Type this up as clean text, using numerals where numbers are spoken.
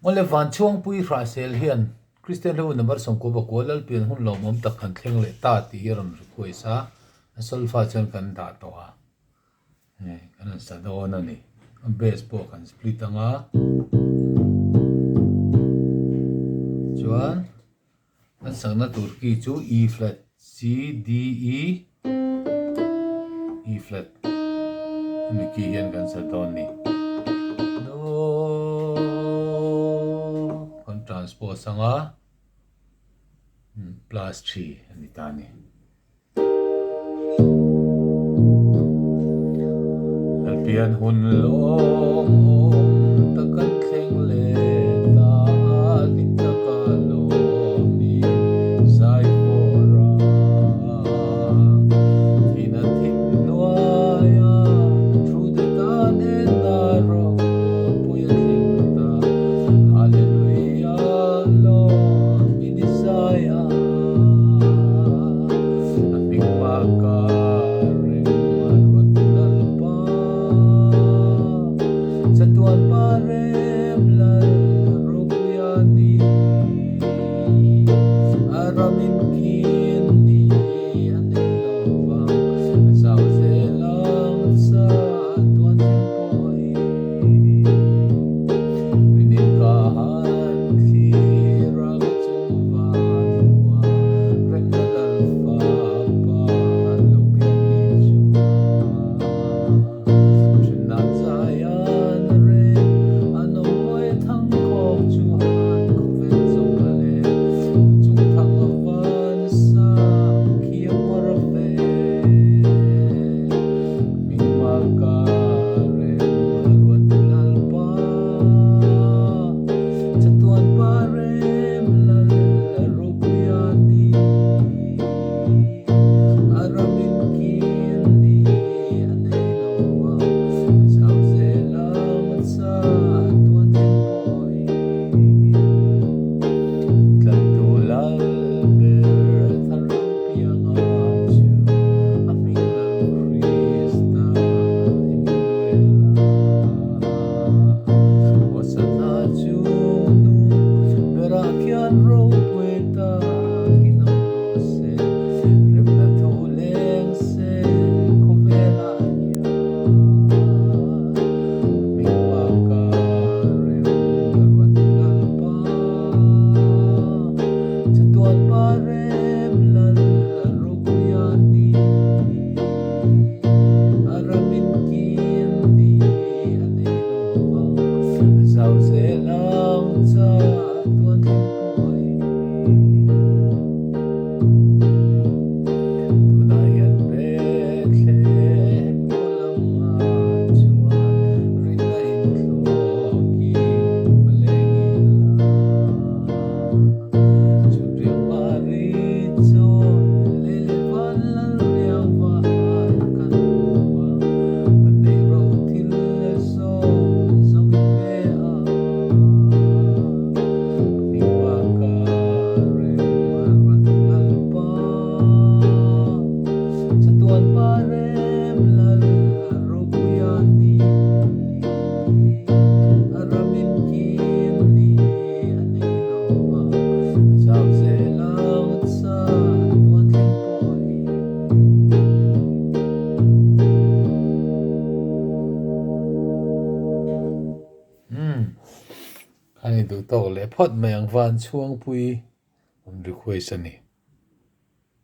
Ole van chuang pui ra sel hian Christian lo number song ko ba ko lal pian hun lawmawm tak kan thleng le ta ti ron ru khoi sa asol fa chan kan da to a kan sa do na ni bass po kan split anga chuan an sang na tur ki chu E flat C D E flat mi ki hian kan sa do ni transpose sanga plus 3 ani tani alpian hun long takan thleng le ta lik takalo ni sai fora tina thim noya through the dawn and the road puya thingta hallelujah Lord we desire aming makareng marwat lalpa sa tuwan parem lal rupyani aramin kini anilobang asaw selang sa tuwan tempoy rinikahan klirag tsuvatwa rengalalfa palupinichua Shinatsayan rin ano mo'y tangkok chuhan kuven zongale Kutsung tangavan sa kiyang marafe Ming makarem marwat lalpa Sa tuwan parem lalaro kuyani Aramin kini anay lawang Asaw selamat sa tuwan tempoy Tlatulal bertharupiyang achu Aming lang Krista Emanuela Wasan achu nung berakyan ropweta Kinamose Rem na tuleng se kovela niya Aming makarem marwat lalpa Sa tuwan parem lalaro kuyani Aramin kini anay lobang Asaw selang sa tuwan tempoy Tunayan Bethlehem walang machuan Rin na intloki palengila Suryang maritso lilipan lalriang bahay kanuwang Panay raw tileso zang ipea Aming makarem marwat lalpa Sa tuwan parem lalaro kuyani Aramin kini anay lawang Asaw selangat sa tuwan tempoy Kani du tok le phot mayang van chuang pui request ani